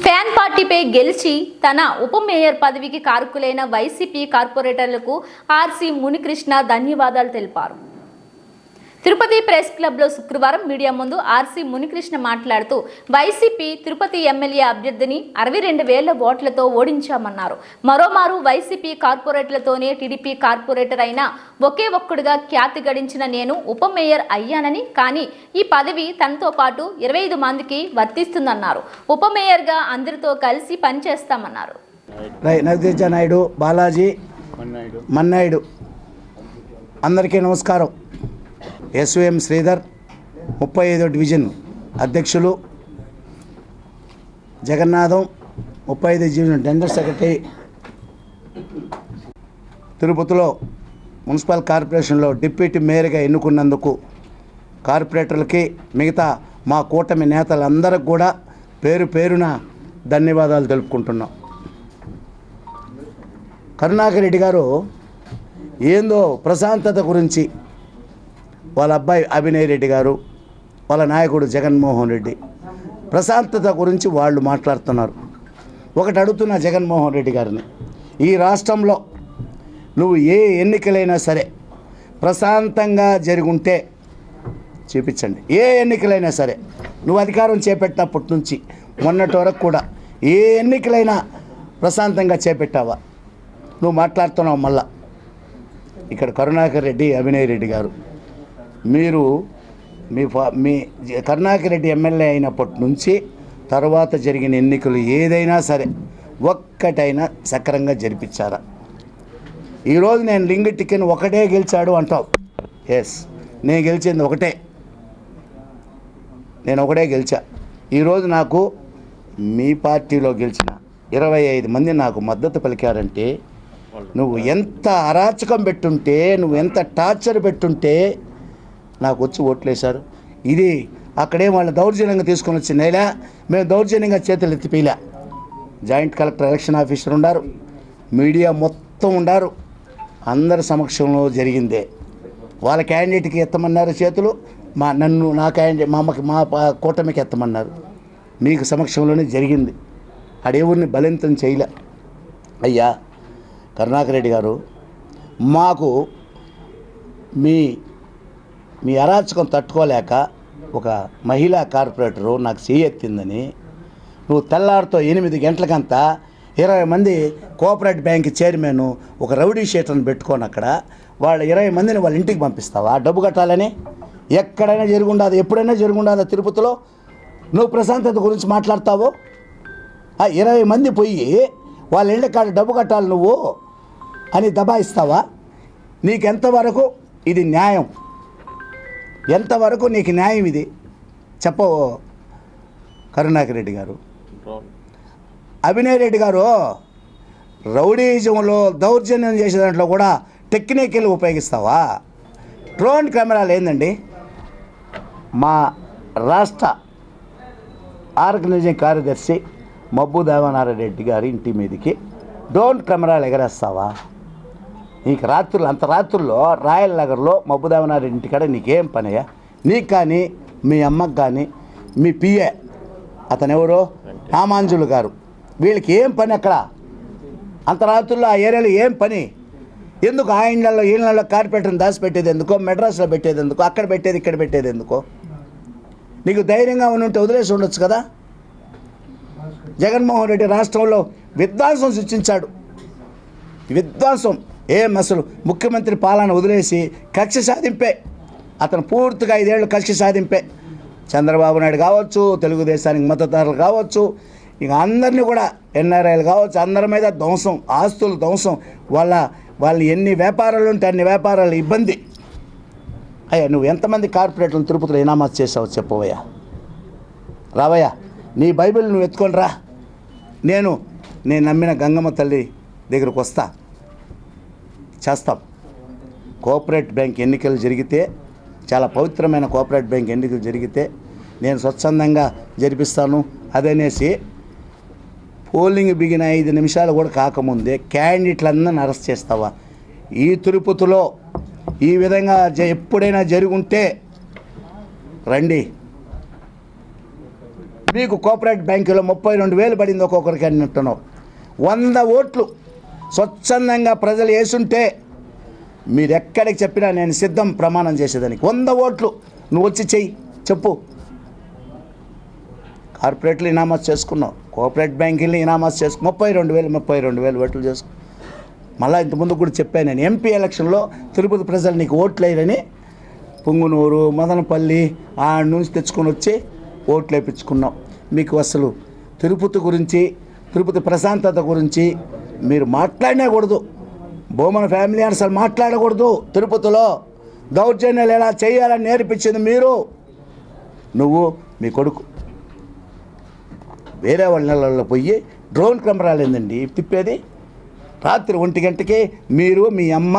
Fan పార్టీపై గెలిచి తన ఉప మేయర్ పదవికి కారకులైన వైసీపీ కార్పొరేటర్లకు ఆర్సీ మునికృష్ణ ధన్యవాదాలు తెలిపారు. తిరుపతి ప్రెస్ క్లబ్లో శుక్రవారం మీడియా ముందు ఆర్సీ మునికృష్ణ మాట్లాడుతూ వైసీపీ తిరుపతి ఎమ్మెల్యే అభ్యర్థిని 62,000 ఓట్లతో ఓడించామన్నారు. మరోమారు వైసీపీ కార్పొరేటర్లతోనే టీడీపీ కార్పొరేటర్ అయిన ఒకే ఒక్కడుగా ఖ్యాతి గడించిన నేను ఉప మేయర్ అయ్యానని, కానీ ఈ పదవి తనతో పాటు 25 మందికి వర్తిస్తుందన్నారు. ఉప మేయర్గా అందరితో కలిసి పనిచేస్తామన్నారు. నాయుడు, బాలాజీ, మన్నాయుడు అందరికీ నమస్కారం. ఎస్విఎం శ్రీధర్ 35వ డివిజన్ అధ్యక్షులు, జగన్నాథం 35వ డివిజన్ జనరల్ సెక్రటరీ. తిరుపతిలో మున్సిపల్ కార్పొరేషన్లో డిప్యూటీ మేయర్గా ఎన్నుకున్నందుకు కార్పొరేటర్లకి, మిగతా మా కూటమి నేతలందరికి కూడా పేరు పేరున ధన్యవాదాలు తెలుపుకుంటున్నాం. కరుణాకర్ రెడ్డి గారు ఏందో ప్రశాంతత గురించి, వాళ్ళ అబ్బాయి అభినయ్ రెడ్డి గారు, వాళ్ళ నాయకుడు జగన్మోహన్ రెడ్డి ప్రశాంతత గురించి వాళ్ళు మాట్లాడుతున్నారు. ఒకటి అడుగుతున్న జగన్మోహన్ రెడ్డి గారిని, ఈ రాష్ట్రంలో నువ్వు ఏ ఎన్నికలైనా సరే ప్రశాంతంగా జరుగుంటే చూపించండి. ఏ ఎన్నికలైనా సరే నువ్వు అధికారం చేపట్టినప్పటి నుంచి మొన్నటి వరకు కూడా ఏ ఎన్నికలైనా ప్రశాంతంగా చేపట్టావా? నువ్వు మాట్లాడుతున్నావు. మళ్ళా ఇక్కడ కరుణాకర్ రెడ్డి, అభినయ్ రెడ్డి గారు, మీరు మీ కరుణాకర్ రెడ్డి ఎమ్మెల్యే అయినప్పటి నుంచి తర్వాత జరిగిన ఎన్నికలు ఏదైనా సరే ఒక్కటైనా సక్రంగా జరిపించారా? ఈరోజు నేను లింగ టికెన్ ఒకటే గెలిచాడు అంటావు. ఎస్, నేను గెలిచింది ఒకటే, నేను ఒకటే గెలిచా. ఈరోజు నాకు మీ పార్టీలో గెలిచిన 25 మంది నాకు మద్దతు పలికారంటే, నువ్వు ఎంత అరాచకం పెట్టుంటే, నువ్వు ఎంత టార్చర్ పెట్టుంటే నాకు వచ్చి ఓట్లేశారు. ఇది అక్కడే వాళ్ళు దౌర్జన్యంగా తీసుకొని వచ్చి నేలా, మేము దౌర్జన్యంగా చేతులు ఎత్తిపీలా. జాయింట్ కలెక్టర్, ఎలక్షన్ ఆఫీసర్ ఉండారు, మీడియా మొత్తం ఉండారు, అందరి సమక్షంలో జరిగిందే. వాళ్ళ క్యాండిడేట్కి ఎత్తమన్నారు చేతులు, నా క్యాండిడేట్ మా కూటమికి ఎత్తమన్నారు. మీకు సమక్షంలోనే జరిగింది. అడేవురిని బలింతం చేయలే. అయ్యా కరుణాకర్ రెడ్డి గారు, మాకు మీ అరాచకం తట్టుకోలేక ఒక మహిళా కార్పొరేటరు నాకు చేయెత్తిందని నువ్వు తెల్లారితో 8 గంటలకంతా 20 మంది కోఆపరేటివ్ బ్యాంక్ చైర్మన్ ఒక రౌడీ షీటర్ని పెట్టుకొని అక్కడ వాళ్ళ 20 మందిని వాళ్ళ ఇంటికి పంపిస్తావా డబ్బు కట్టాలని? ఎక్కడైనా జరుగుండదు, ఎప్పుడైనా జరుగుండదా తిరుపతిలో? నువ్వు ప్రశాంతత గురించి మాట్లాడతావు. 20 మంది పోయి వాళ్ళ ఇళ్ళ కాడ డబ్బు కట్టాలి నువ్వు అని దబాయిస్తావా? నీకెంతవరకు ఇది న్యాయం? ఎంతవరకు నీకు న్యాయం ఇది చెప్పవు కరుణాకర్ రెడ్డి గారు? అభినయ్ రెడ్డి గారు రౌడీజంలో దౌర్జన్యం చేసే దాంట్లో కూడా టెక్నికల్ ఉపయోగిస్తావా? డ్రోన్ కెమెరాలు ఏందండి? మా రాష్ట్ర ఆర్గనైజింగ్ కార్యదర్శి మబ్బు దేవనారాయణ రెడ్డి గారి ఇంటి మీదకి డ్రోన్ కెమెరాలు ఎగరేస్తావా? నీకు రాత్రులు, అంత రాత్రుల్లో రాయల్ నగర్లో మబ్బు దేవనారాయణ ఇంటికాడ నీకేం పనయ్యా? నీకు కానీ, మీ అమ్మకు కానీ, మీ పిఏ అతను ఎవరో రామాంజులు గారు, వీళ్ళకి ఏం పని అక్కడ? అంత రాత్రుల్లో ఆ ఏరియాలో ఏం పని? ఎందుకు ఆ ఇళ్ళల్లో ఈళ్ళలో కార్పొరేటర్ని దాచిపెట్టేది ఎందుకో, మెడ్రాస్లో పెట్టేది ఎందుకో, అక్కడ పెట్టేది ఇక్కడ పెట్టేది ఎందుకో? నీకు ధైర్యంగా ఉంటే వదిలేసి ఉండొచ్చు కదా. జగన్మోహన్ రెడ్డి రాష్ట్రంలో విధ్వంసం సృష్టించాడు. విధ్వంసం అసలు ముఖ్యమంత్రి పాలన వదిలేసి కక్ష సాధింపే. అతను పూర్తిగా 5 ఏళ్ళు కక్ష సాధింపే. చంద్రబాబు నాయుడు కావచ్చు, తెలుగుదేశానికి మద్దతుదారులు కావచ్చు, ఇక అందరినీ కూడా ఎన్ఆర్ఐలు కావచ్చు, అందరి మీద ధ్వంసం, ఆస్తులు ధ్వంసం. వాళ్ళు ఎన్ని వ్యాపారాలు ఉంటే అన్ని వ్యాపారాలు ఇబ్బంది. అయ్యా నువ్వు ఎంతమంది కార్పొరేట్లను తిరుపతిలో ఇనామాస్ చేసావు చెప్పవయ్యా? రావయ్యా, నీ బైబిల్ నువ్వు ఎత్తుకొని రా. నేను నమ్మిన గంగమ్మ తల్లి దగ్గరకు వస్తా, చేస్తాం. కోఆపరేటివ్ బ్యాంక్ ఎన్నికలు జరిగితే, చాలా పవిత్రమైన కోఆపరేటివ్ బ్యాంక్ ఎన్నికలు జరిగితే నేను స్వచ్ఛందంగా జరిపిస్తాను అదనేసి పోలింగ్ బిగిన 5 నిమిషాలు కూడా కాకముందే క్యాండిడేట్లందరిని అరెస్ట్ చేస్తావా? ఈ తిరుపతిలో ఈ విధంగా ఎప్పుడైనా జరుగుంటే రండి, మీకు కోఆపరేటివ్ బ్యాంకులో 32,000 పడింది ఒక్కొక్కరికి అంటున్నావు. 100 ఓట్లు స్వచ్ఛందంగా ప్రజలు వేసుంటే మీరు ఎక్కడికి చెప్పినా నేను సిద్ధం ప్రమాణం చేసేదానికి. 100 ఓట్లు నువ్వు వచ్చి చెయ్యి, చెప్పు. కార్పొరేట్లు ఇనామస్ చేసుకున్నావు, కోఆపరేటివ్ బ్యాంకుల్ని ఇనామస్ చేసుకు 32,000 ఓట్లు చేసుకు. మళ్ళీ ఇంతకుముందు కూడా చెప్పాను నేను, ఎంపీ ఎలక్షన్లో తిరుపతి ప్రజలు నీకు ఓట్లు వేయరని పుంగునూరు, మదనపల్లి ఆ నుంచి తెచ్చుకొని వచ్చి ఓట్లు వేయించుకున్నాం. మీకు అసలు తిరుపతి గురించి, తిరుపతి ప్రశాంతత గురించి మీరు మాట్లాడనేకూడదు. బొమ్మన ఫ్యామిలీ అసలు మాట్లాడకూడదు. తిరుపతిలో దౌర్జన్యాలు ఎలా చేయాలని నేర్పించింది మీరు, నువ్వు, మీ కొడుకు. వేరే వాళ్ళ నెలల్లో పోయి డ్రోన్ కెమెరాలు ఏందండి తిప్పేది? రాత్రి 1 గంటకి మీరు, మీ అమ్మ,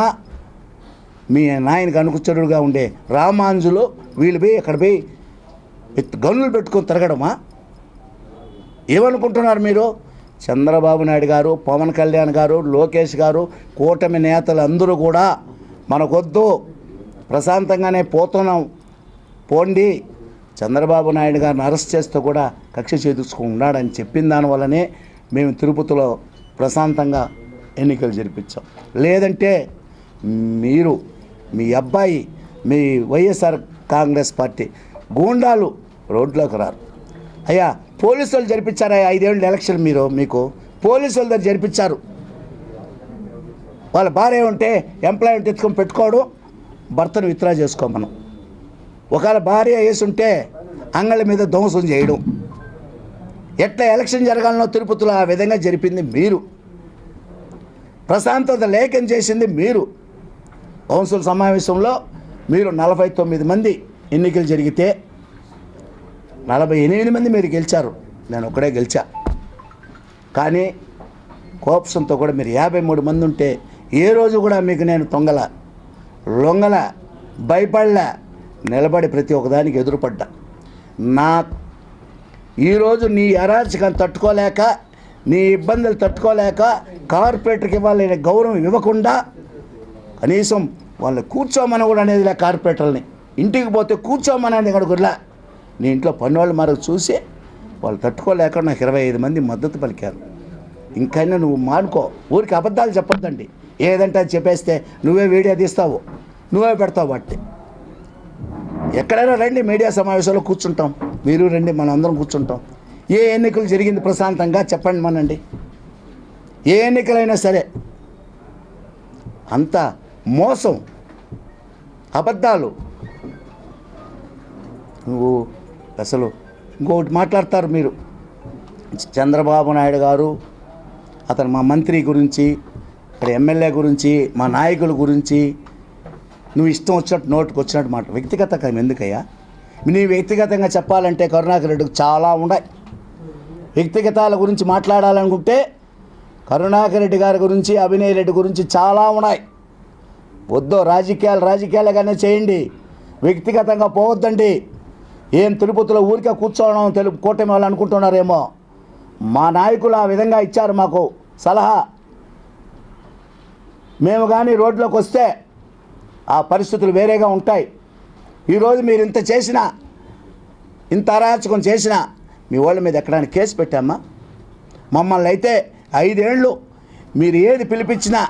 మీ నాయనకి అనుకుచరుడుగా ఉండే రామాంజులు వీళ్ళు పోయి అక్కడ పోయి గన్నులు పెట్టుకొని తిరగడమా? ఏమనుకుంటున్నారు మీరు? చంద్రబాబు నాయుడు గారు, పవన్ కళ్యాణ్ గారు, లోకేష్ గారు, కూటమి నేతలు అందరూ కూడా మనకొద్దు, ప్రశాంతంగానే పోతున్నాం, పోండి. చంద్రబాబు నాయుడు గారిని అరెస్ట్ చేస్తూ కూడా కక్ష చేదుకున్నాడని చెప్పిన దానివల్లనే మేము తిరుపతిలో ప్రశాంతంగా ఎన్నికలు జరిపించాం. లేదంటే మీరు, మీ అబ్బాయి, మీ వైఎస్ఆర్ కాంగ్రెస్ పార్టీ గూండాలు రోడ్లోకి రారు. అయ్యా పోలీసులు జరిపించారా 5 ఏళ్ళు ఎలక్షన్? మీకు పోలీసుల దగ్గర జరిపించారు. వాళ్ళ భార్య ఉంటే ఎంప్లాయ్మెంట్ ఎత్తుకొని పెట్టుకోవడం, భర్తను విత్డ్రా చేసుకోమనం. ఒకవేళ భార్య వేసుంటే అంగళ్ళ మీద ధ్వంసం చేయడం. ఎట్లా ఎలక్షన్ జరగాలనో తిరుపతిలో ఆ విధంగా జరిపింది మీరు. ప్రశాంతత లేఖం చేసింది మీరు. కౌన్సిల్ సమావేశంలో మీరు 49 మంది ఎన్నికలు జరిగితే 48 మంది మీరు గెలిచారు, నేను ఒక్కడే గెలిచా. కానీ కోపంతో కూడా మీరు 53 మంది ఉంటే ఏ రోజు కూడా మీకు నేను తొంగల, లొంగల, భయపడలే, నిలబడి ప్రతి ఒక్కదానికి ఎదురుపడ్డా. ఈరోజు నీ అరాచకాన్ని తట్టుకోలేక, నీ ఇబ్బందులు తట్టుకోలేక కార్పొరేటర్కి ఇవ్వాలనే గౌరవం ఇవ్వకుండా కనీసం వాళ్ళు కూర్చోమని కూడా అనేది లే. కార్పొరేటర్ని ఇంటికి పోతే కూర్చోమని కూడా నీ ఇంట్లో పనివాళ్ళు మరొక చూసి వాళ్ళు తట్టుకోలేక నాకు 25 మంది మద్దతు పలికారు. ఇంకైనా నువ్వు మానుకో, ఊరికి అబద్ధాలు చెప్పొద్దండి. ఏదంటే అది చెప్పేస్తే నువ్వే వీడియో తీస్తావు, నువ్వే పెడతావు. వాటి ఎక్కడైనా రండి, మీడియా సమావేశంలో కూర్చుంటాం, మీరు రండి, మనం అందరం కూర్చుంటాం. ఏ ఎన్నికలు జరిగింది ప్రశాంతంగా చెప్పండి మనండి. ఏ ఎన్నికలైనా సరే అంత మోసం, అబద్ధాలు. నువ్వు అసలు ఇంకొకటి మాట్లాడతారు మీరు, చంద్రబాబు నాయుడు గారు, అతను మా మంత్రి గురించి, ఇక్కడ ఎమ్మెల్యే గురించి, మా నాయకుల గురించి నువ్వు ఇష్టం వచ్చినట్టు నోటుకు వచ్చినట్టు మాట. వ్యక్తిగతంగా ఎందుకయ్యా? నీ వ్యక్తిగతంగా చెప్పాలంటే కరుణాకర్ రెడ్డికి చాలా ఉన్నాయి. వ్యక్తిగతాల గురించి మాట్లాడాలనుకుంటే కరుణాకర్ రెడ్డి గారి గురించి, అభినయ్ రెడ్డి గురించి చాలా ఉన్నాయి. వద్దో రాజకీయాలుగానే చేయండి, వ్యక్తిగతంగా పోవద్దండి. ఏం తిరుపతిలో ఊరికే కూర్చోవడం తెలుగు కూటమి వాళ్ళు అనుకుంటున్నారేమో. మా నాయకులు ఆ విధంగా ఇచ్చారు మాకు సలహా. మేము కానీ రోడ్లోకి వస్తే ఆ పరిస్థితులు వేరేగా ఉంటాయి. ఈరోజు మీరు ఇంత చేసినా, ఇంత అరాచకం చేసినా మీ వాళ్ళ మీద ఎక్కడానికి కేసు పెట్టామా? మమ్మల్ని అయితే 5 ఏళ్ళు మీరు ఏది పిలిపించినా,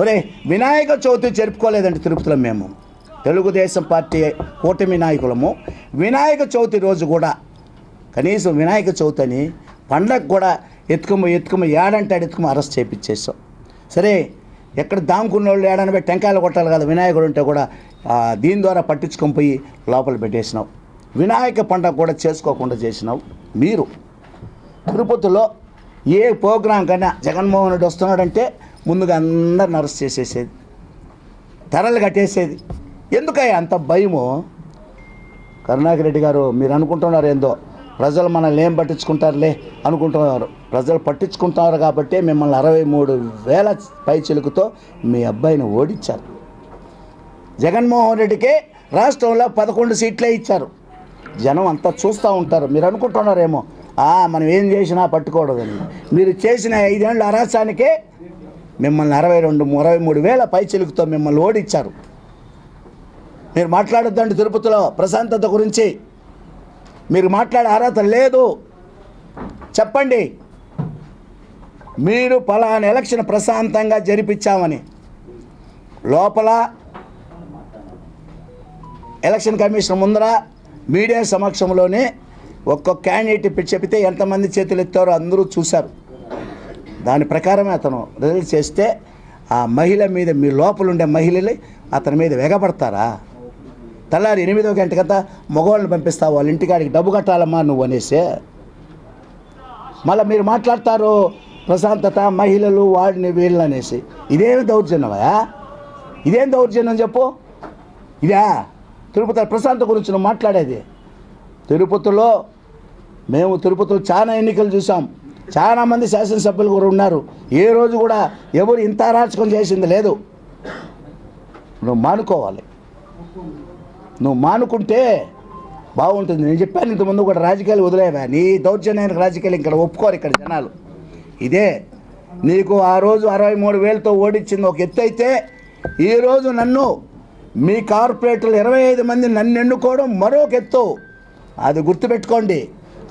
ఒరే వినాయక చవితి జరుపుకోలేదండి తిరుపతిలో. మేము తెలుగుదేశం పార్టీ కూటమి నాయకులము వినాయక చవితి రోజు కూడా కనీసం వినాయక చవితి అని పండగ కూడా ఎత్తుకుమ ఏడంటే ఎత్తుకుమ అరెస్ట్ చేయించేసాం. సరే, ఎక్కడ దాముకున్న వాళ్ళు ఏడనబై టెంకాయలు కొట్టాలి కదా, వినాయకుడు ఉంటే కూడా దీని ద్వారా పట్టించుకొని పోయి లోపల పెట్టేసినావు. వినాయక పండగ కూడా చేసుకోకుండా చేసినావు మీరు. తిరుపతిలో ఏ ప్రోగ్రాం కన్నా జగన్మోహన్ రెడ్డి వస్తున్నాడంటే ముందుగా అందరిని అరెస్ట్ చేసేసేది, తెరలు కట్టేసేది. ఎందుకయ్యా అంత భయము? కరుణాకర్ రెడ్డి గారు, మీరు అనుకుంటున్నారు ఏందో ప్రజలు మనల్ని ఏం పట్టించుకుంటారులే అనుకుంటున్నారు. ప్రజలు పట్టించుకుంటున్నారు కాబట్టి మిమ్మల్ని 63,000 పైచిలుకుతో మీ అబ్బాయిని ఓడించారు. జగన్మోహన్ రెడ్డికి రాష్ట్రంలో 11 సీట్లే ఇచ్చారు. జనం అంతా చూస్తూ ఉంటారు. మీరు అనుకుంటున్నారేమో మనం ఏం చేసినా పట్టుకోవడదని. మీరు చేసిన 5 ఏళ్ళ అరాచానికే మిమ్మల్ని 63,000 పైచిలుకుతో మిమ్మల్ని ఓడించారు. మీరు మాట్లాడొద్దండి తిరుపతిలో ప్రశాంతత గురించి. మీరు మాట్లాడే అర్హత లేదు. చెప్పండి, మీరు పలానా ఎలక్షన్ ప్రశాంతంగా జరిపించామని లోపల ఎలక్షన్ కమిషన్ ముందర మీడియా సమక్షంలోనే ఒక్కొక్క క్యాండిడేట్ చెబితే ఎంతమంది చేతులు ఎత్తారో అందరూ చూశారు. దాని ప్రకారమే అతను రిజల్ట్ చేస్తే ఆ మహిళ మీద, మీ లోపల ఉండే మహిళలు అతని మీద వెగపడతారా? తెల్లారి 8వ గంటకంతా మగవాళ్ళని పంపిస్తావు, వాళ్ళ ఇంటికాడికి డబ్బు కట్టాలమ్మా నువ్వు అనేసి. మళ్ళీ మీరు మాట్లాడతారు ప్రశాంతత, మహిళలు, వాడిని వీళ్ళని అనేసి. ఇదేమి దౌర్జన్యమా? ఇదేం దౌర్జన్యం చెప్పు? ఇదా తిరుపతి ప్రశాంత గురించి నువ్వు మాట్లాడేది? తిరుపతిలో చాలా ఎన్నికలు చూసాం. చాలామంది శాసనసభ్యులు కూడా ఉన్నారు. ఏ రోజు కూడా ఎవరు ఇంత అరాచకం చేసింది లేదు. నువ్వు మానుకోవాలి. నువ్వు మానుకుంటే బాగుంటుంది. నేను చెప్పాను ఇంతకుముందు కూడా, రాజకీయాలు వదిలేవా? నీ దౌర్జన్యానికి రాజకీయాలు ఇక్కడ ఒప్పుకోరు ఇక్కడ జనాలు. ఇదే నీకు ఆ రోజు 63,000తో ఓడించింది ఒక ఎత్తు అయితే, ఈరోజు నన్ను మీ కార్పొరేటర్లు 25 మంది నన్ను ఎన్నుకోవడం మరొక ఎత్తు. అది గుర్తుపెట్టుకోండి.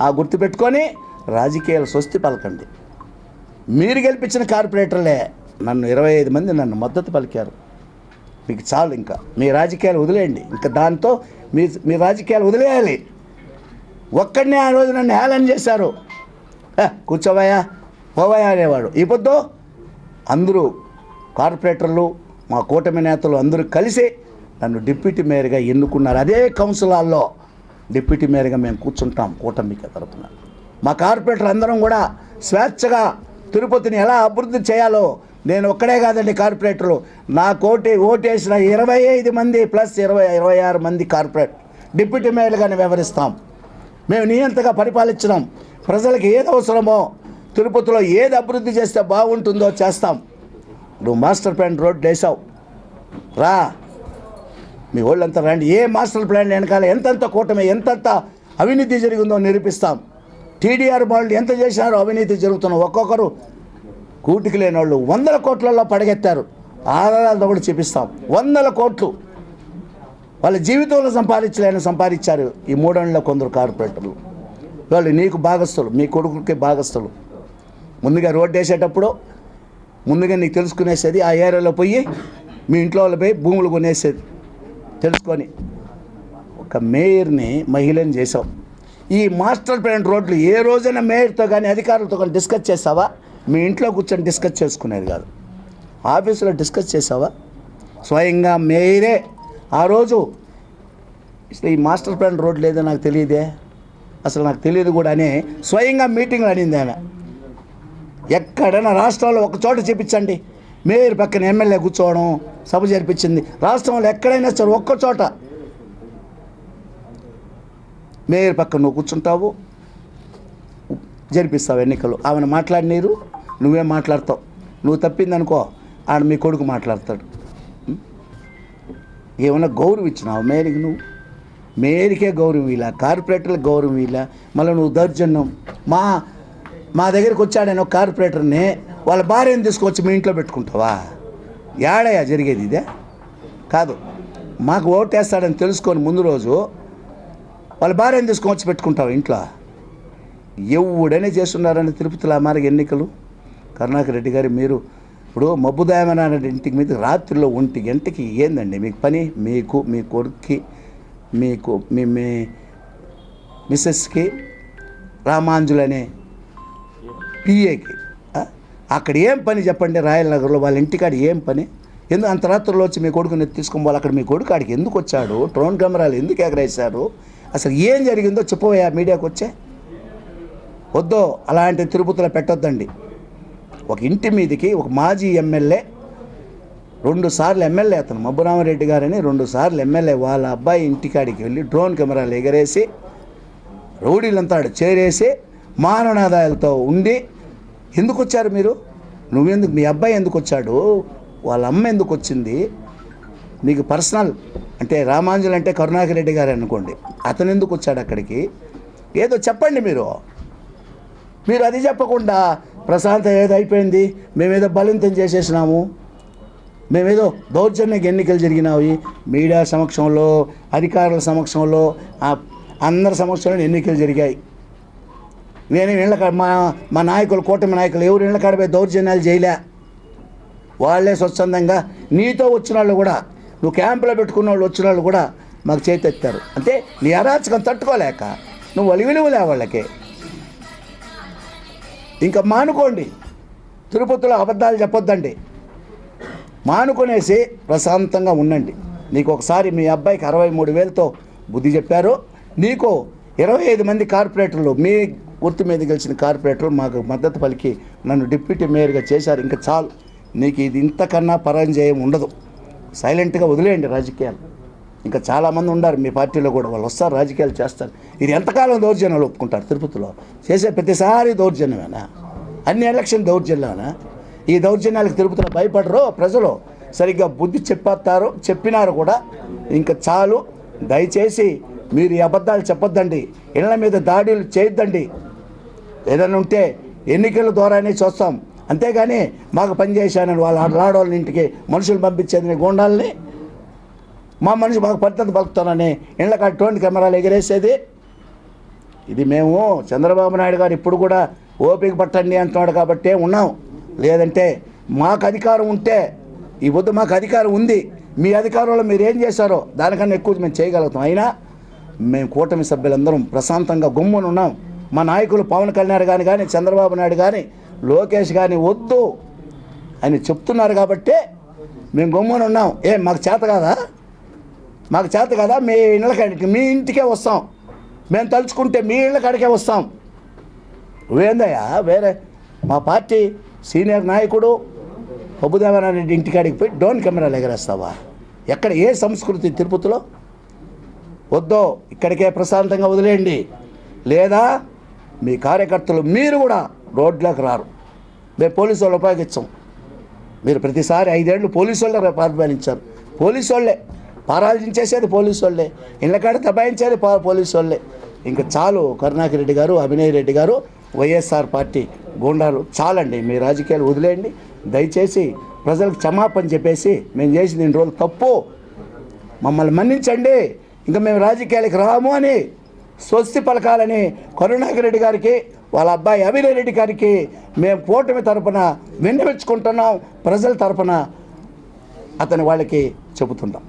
ఆ గుర్తుపెట్టుకొని రాజకీయాలు స్వస్తి పలకండి. మీరు గెలిపించిన కార్పొరేటర్లే నన్ను 25 మంది నన్ను మద్దతు పలికారు. మీకు చాలు. ఇంకా మీ రాజకీయాలు వదిలేయండి. ఇంకా దాంతో మీ రాజకీయాలు వదిలేయాలి. ఒక్కడనే ఆ రోజు నన్ను హేళన చేశారు. కూర్చోవయ్యా, పోవయ్యా అనేవాడు. ఈ పొద్దు అందరూ కార్పొరేటర్లు, మా కూటమి నేతలు అందరూ కలిసి నన్ను డిప్యూటీ మేయర్గా ఎన్నుకున్నారు. అదే కౌన్సిల్ హాల్లో డిప్యూటీ మేయర్గా మేము కూర్చుంటాం కూటమికి తరపున. మా కార్పొరేటర్ అందరం కూడా స్వేచ్ఛగా తిరుపతిని ఎలా అభివృద్ధి చేయాలో, నేను ఒక్కడే కాదండి కార్పొరేటర్లు, ఓటేసిన 25 మంది ప్లస్ 26 మంది కార్పొరేట్ డిప్యూటీ మేయర్గానే వ్యవహరిస్తాం. మేము నియంతగా పరిపాలించినాం. ప్రజలకు ఏది అవసరమో, తిరుపతిలో ఏది అభివృద్ధి చేస్తే బాగుంటుందో చేస్తాం. నువ్వు మాస్టర్ ప్లాన్ రోడ్డు వేసావు, రా మీ వాళ్ళంతా రండి. ఏ మాస్టర్ ప్లాన్ వెనకాల ఎంతెంత కూటమి, ఎంతెంత అవినీతి జరిగిందో నిరూపిస్తాం. టీడీఆర్ వాళ్ళు ఎంత చేసినారో అవినీతి జరుగుతున్న ఒక్కొక్కరు కూటికి లేని వాళ్ళు 100 కోట్లలో పడగెత్తారు. ఆధారాలతో కూడా చూపిస్తాం. 100 కోట్లు వాళ్ళ జీవితంలో సంపాదించారు ఈ 3 ఏళ్ళలో కొందరు కార్పొరేటర్లు. వాళ్ళు నీకు భాగస్తులు, మీ కొడుకుకి భాగస్తులు. ముందుగా రోడ్డు వేసేటప్పుడు ముందుగా నీకు తెలుసుకునేసేది, ఆ ఏరియాలో పోయి మీ ఇంట్లో వాళ్ళు పోయి భూములు కొనేసేది తెలుసుకొని. ఒక మేయర్ని మహిళని చేసావు. ఈ మాస్టర్ ప్లాన్ రోడ్లు ఏ రోజైనా మేయర్తో కానీ అధికారులతో కానీ డిస్కస్ చేసావా? మీ ఇంట్లో కూర్చొని డిస్కస్ చేసుకునేది కాదు, ఆఫీసులో డిస్కస్ చేసావా? స్వయంగా మేయరే ఆ రోజు ఈ మాస్టర్ ప్లాన్ రోడ్ లేదో నాకు తెలియదే, అసలు నాకు తెలియదు కూడా అని స్వయంగా మీటింగ్లు అడిగింది ఆమె. ఎక్కడైనా రాష్ట్రాల్లో ఒక చోట చేపించండి, మేయర్ పక్కన ఎమ్మెల్యే కూర్చోవడం సభ జరిపించింది. రాష్ట్రంలో ఎక్కడైనా సరే ఒక్క చోట మేయర్ పక్కన నువ్వు కూర్చుంటావు, జరిపిస్తావు ఎన్నికలు. ఆమెను మాట్లాడినీరు, నువ్వే మాట్లాడతావు. నువ్వు తప్పిందనుకో ఆడ మీ కొడుకు మాట్లాడతాడు. ఏమన్నా గౌరవం ఇచ్చినావు మేయర్కి? నువ్వు మేయర్కే గౌరవం ఇలా, కార్పొరేటర్లకు గౌరవం ఇలా. మళ్ళీ నువ్వు దౌర్జన్యం. మా దగ్గరికి వచ్చాడని ఒక కార్పొరేటర్ని వాళ్ళ భార్యను తీసుకొచ్చి మీ ఇంట్లో పెట్టుకుంటావా? ఏడయ్యా జరిగేది ఇదే కాదు. మాకు ఓటేస్తాడని తెలుసుకొని ముందు రోజు వాళ్ళ భార్యను తీసుకొచ్చి పెట్టుకుంటావు ఇంట్లో. ఎవడనే చేస్తున్నారని తిరుపతిలో మారిగా ఎన్నికలు. కరుణాకర్ రెడ్డి గారు, మీరు ఇప్పుడు మబ్బుదాయమనే ఇంటికి మీద రాత్రిలో 1 గంటకి ఏందండి మీకు పని? మీకు, మీ కొడుక్కి, మీకు, మీ మిస్సెస్కి, రామాంజులనే పిఏకి అక్కడ ఏం పని చెప్పండి? రాయల్ నగర్లో వాళ్ళ ఇంటికాడ ఏం పని? ఎందుకు అంత రాత్రుల్లో వచ్చి మీ కొడుకుని తీసుకోవాలి? అక్కడ మీ కొడుకు ఆడికి ఎందుకు వచ్చాడు? డ్రోన్ కెమెరాలు ఎందుకు ఎగరేశారు? అసలు ఏం జరిగిందో చెప్పవయ్యా మీడియాకు వచ్చే. వద్దో అలాంటి తిరుపతిలో పెట్టొద్దండి. ఒక ఇంటి మీదకి ఒక మాజీ ఎమ్మెల్యే, 2 సార్లు ఎమ్మెల్యే అతను మబ్బురామరెడ్డి గారని 2 సార్లు ఎమ్మెల్యే వాళ్ళ అబ్బాయి ఇంటికాడికి వెళ్ళి డ్రోన్ కెమెరాలు ఎగరేసి రౌడీలంతా చేరేసి మాననాదాయాలతో ఉండి ఎందుకు వచ్చారు మీరు? నువ్వెందుకు? మీ అబ్బాయి ఎందుకు వచ్చాడు? వాళ్ళ అమ్మ ఎందుకు వచ్చింది? మీకు పర్సనల్ అంటే రామాంజలి అంటే కరుణాకర్ రెడ్డి గారు అనుకోండి, అతను ఎందుకు వచ్చాడు అక్కడికి? ఏదో చెప్పండి మీరు. అది చెప్పకుండా ప్రశాంత ఏదో అయిపోయింది, మేమేదో బలింతం చేసేసినాము, మేమేదో దౌర్జన్య ఎన్నికలు జరిగినాయి, మీడియా సమక్షంలో, అధికారుల సమక్షంలో అందరి సమక్షంలో ఎన్నికలు జరిగాయి. నేను ఇళ్ళ మా నాయకులు, కూటమి నాయకులు ఎవరు ఇళ్ళ కాడపై దౌర్జన్యాలు చేయలే. వాళ్ళే స్వచ్ఛందంగా నీతో వచ్చిన వాళ్ళు కూడా, నువ్వు క్యాంపులో పెట్టుకున్న వాళ్ళు వచ్చిన వాళ్ళు కూడా మాకు చేతెత్తారు. అంటే నీ అరాచకం తట్టుకోలేక నువ్వు విలువలే వాళ్ళకి. ఇంకా మానుకోండి, తిరుపతిలో అబద్ధాలు చెప్పొద్దండి, మానుకొనేసి ప్రశాంతంగా ఉండండి. నీకు ఒకసారి మీ అబ్బాయికి 63,000తో బుద్ధి చెప్పారు. నీకు 25 మంది కార్పొరేటర్లు, మీ గుర్తు మీద గెలిచిన కార్పొరేటర్లు మాకు మద్దతు పలికి నన్ను డిప్యూటీ మేయర్గా చేశారు. ఇంకా చాలు, నీకు ఇది ఇంతకన్నా పరాజయం ఉండదు. సైలెంట్గా వదిలేయండి రాజకీయాలు. ఇంకా చాలామంది ఉన్నారు మీ పార్టీలో కూడా, వాళ్ళు వస్తారు, రాజకీయాలు చేస్తారు. ఇది ఎంతకాలం దౌర్జన్యాలు ఒప్పుకుంటారు? తిరుపతిలో చేసే ప్రతిసారి దౌర్జన్యమేనా? అన్ని ఎలక్షన్ దౌర్జన్యమేనా? ఈ దౌర్జన్యాలకు తిరుపతిలో భయపడరు ప్రజలు. సరిగ్గా బుద్ధి చెప్పినారు కూడా. ఇంకా చాలు, దయచేసి మీరు ఈ అబద్ధాలు చెప్పొద్దండి, ఇళ్ల మీద దాడులు చేయొద్దండి. ఏదైనా ఉంటే ఎన్నికల ద్వారానే చూస్తాం, అంతేగాని మాకు పనిచేశానని వాళ్ళ ఆడవాళ్ళ ఇంటికి మనుషులు పంపించేది గోండాలని, మా మనిషి మాకు పద్ధతి పలుకుతానని ఇళ్ళ కాడ డ్రోన్ కెమెరాలు ఎగిరేసేది. ఇది మేము చంద్రబాబు నాయుడు గారు ఇప్పుడు కూడా ఓపిక పట్టండి అంటున్నాడు కాబట్టే ఉన్నాం. లేదంటే మాకు అధికారం ఉంటే, ఈ పొద్దు మాకు అధికారం ఉంది, మీ అధికారంలో మీరు ఏం చేశారో దానికన్నా ఎక్కువ మేము చేయగలుగుతాం. అయినా మేము కూటమి సభ్యులందరం ప్రశాంతంగా గుమ్మను ఉన్నాం. మా నాయకులు పవన్ కళ్యాణ్ కానీ చంద్రబాబు నాయుడు కానీ లోకేష్ కానీ వద్దు అని చెప్తున్నారు కాబట్టే మేము గుమ్మను ఉన్నాం. మాకు చేత కాదా? మాకు చేత కదా మీ ఇళ్ళ కాడికి, మీ ఇంటికే వస్తాం. మేము తలుచుకుంటే మీ ఇళ్ళ కాడికే వస్తాం. నువ్వేందయ్యా వేరే మా పార్టీ సీనియర్ నాయకుడు ప్రభుదేవనారెడ్డి ఇంటికాడికి పోయి డ్రోన్ కెమెరాలు ఎగరేస్తావా? ఎక్కడ ఏ సంస్కృతి తిరుపతిలో? వద్దో, ఇక్కడికే ప్రశాంతంగా వదిలేయండి. లేదా మీ కార్యకర్తలు మీరు కూడా రోడ్లోకి రారు. మేము పోలీసు వాళ్ళు ఉపయోగించాం. మీరు ప్రతిసారి 5 ఏళ్ళు పోలీసు వాళ్ళే పరిపాలించారు. పోలీసు వాళ్ళే పారాలించేసేది, పోలీసు వాళ్ళే ఇళ్ళకాడ దబాయించేది పోలీసు వాళ్ళే. ఇంకా చాలు కరుణాకర్ రెడ్డి గారు, అభినయ్ రెడ్డి గారు, వైఎస్ఆర్ పార్టీ గూండాలు చాలండి. మీ రాజకీయాలు వదిలేయండి. దయచేసి ప్రజలకు క్షమాపణ చెప్పేసి మేము చేసిన 2 రోజులు తప్పు, మమ్మల్ని మన్నించండి, ఇంకా మేము రాజకీయాలకు రాము అని స్వస్తి పలకాలని కరుణాకర్ రెడ్డి గారికి, వాళ్ళ అబ్బాయి అభినయ్ రెడ్డి గారికి మేము కూటమి తరపున విన్నవించుకుంటున్నాం. ప్రజల తరపున అతని వాళ్ళకి చెబుతున్నాం.